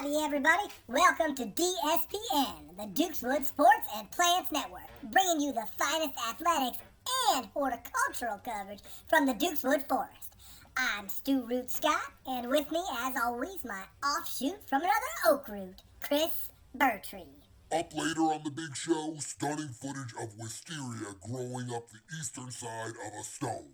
Howdy everybody, welcome to DSPN, the Duqueswood Sports and Plants Network, bringing you the finest athletics and horticultural coverage from the Duqueswood Forest. I'm Sturoot Scott, and with me as always my offshoot from another oak root, Chrys Burrtree. Up later on the big show, stunning footage of wisteria growing up the eastern side of a stone.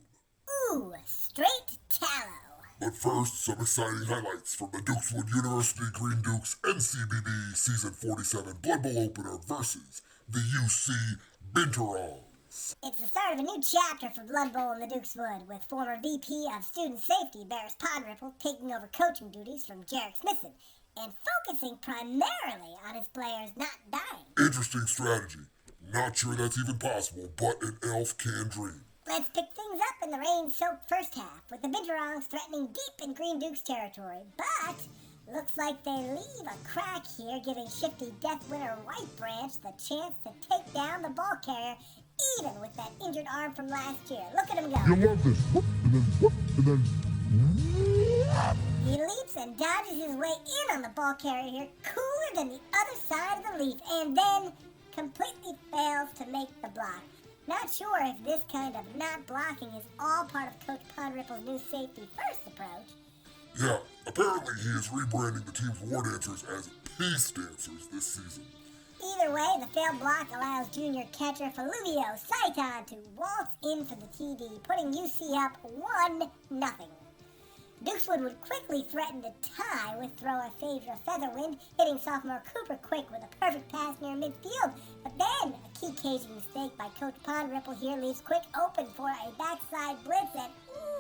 Ooh, straight tallow. But first, some exciting highlights from the Duqueswood University Green Dukes NCBB Season 47 Blood Bowl opener versus the UC Binturongs. It's the start of a new chapter for Blood Bowl in the Duqueswood, with former VP of Student Safety Barris Podripple taking over coaching duties from Jarek Smithson and focusing primarily on his players not dying. Interesting strategy. Not sure that's even possible, but an elf can dream. Let's pick things up in the rain-soaked first half, with the Binturongs threatening deep in Green Duke's territory, but looks like they leave a crack here, giving shifty Death Winner White Branch the chance to take down the ball carrier, even with that injured arm from last year. Look at him go. You love this. Whoop, and then whoop, and then whoop. He leaps and dodges his way in on the ball carrier here, cooler than the other side of the leaf, and then completely fails to make the block. Not sure if this kind of not blocking is all part of Coach Podripple's new safety first approach. Yeah, apparently he is rebranding the team's war dancers as peace dancers this season. Either way, the failed block allows junior catcher Faluvio Saiton to waltz in for the TD, putting UC up 1-0. Duqueswood would quickly threaten to tie with thrower Phaedra Featherwind, hitting sophomore Cooper Quick with a perfect pass near midfield. But then, a key caging mistake by Coach Podripple here leaves Quick open for a backside blitz and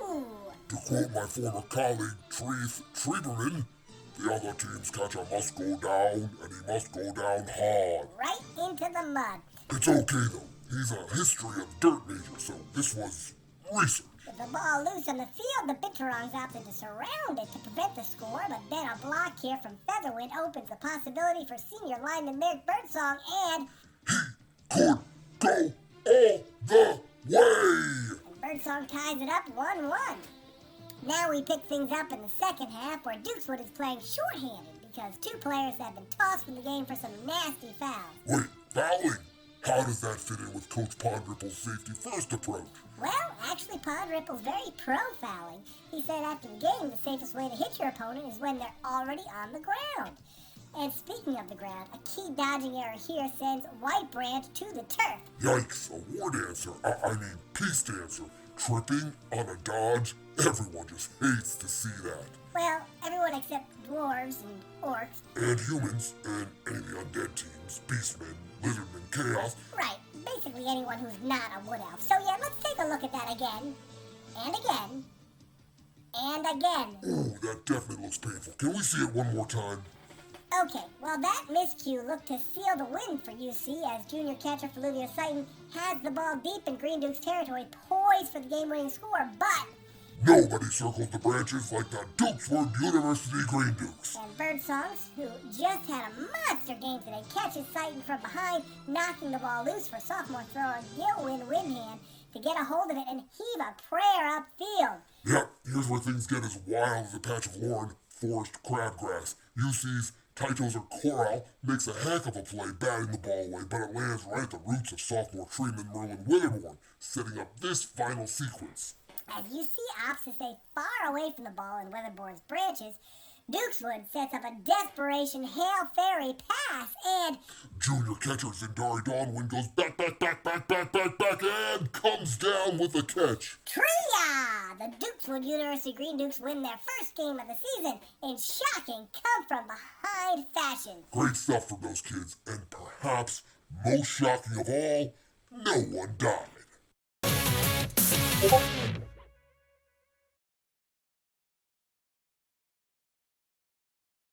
ooh! To quote my former colleague, Chrys Treberman, the other team's catcher must go down, and he must go down hard. Right into the mud. It's okay, though. He's a history of dirt major, so this was research. With the ball loose on the field, the Binturongs opted to surround it to prevent the score, but then a block here from Featherwind opens the possibility for senior lineman Merrick Birdsong, and He could go all the way! And Birdsong ties it up 1-1. Now we pick things up in the second half, where Duqueswood is playing shorthanded because two players have been tossed from the game for some nasty fouls. Wait, fouling? How does that fit in with Coach Podripple's safety first approach? Well, actually, Podripple's very pro-fouling. He said after the game, the safest way to hit your opponent is when they're already on the ground. And speaking of the ground, a key dodging error here sends White Branch to the turf. Yikes, a war dancer, I mean peace dancer, tripping on a dodge? Everyone just hates to see that. Well, everyone except dwarves and orcs. And humans, and any of the undead teams, beastmen, lizardmen, chaos. Right, basically anyone who's not a wood elf. So yeah, let's take a look at that again, and again, and again. Ooh, that definitely looks painful. Can we see it one more time? Okay, well that miscue looked to seal the win for UC as junior catcher Faluvio Saiton has the ball deep in Green Duke's territory, poised for the game-winning score, but Nobody circles the branches like the Duqueswood University Green Dukes. And Birdsongs, who just had a monster game today, catches Saiton from behind, knocking the ball loose for sophomore thrower Gilwyn Wimhand to get a hold of it and heave a prayer upfield. Yep, here's where things get as wild as a patch of Lauren forest crabgrass. UC's Taito's Coral makes a heck of a play batting the ball away, but it lands right at the roots of sophomore treeman Merlin Witherborn, setting up this final sequence. As UC opts to stay far away from the ball in Weatherboard's branches, Duqueswood sets up a desperation Hail Fairy pass, and junior catcher Zindari Dawnwind goes back, and comes down with a catch. Tria! The Duqueswood University Green Dukes win their first game of the season in shocking come-from-behind fashion. Great stuff from those kids, and perhaps most shocking of all, no one died.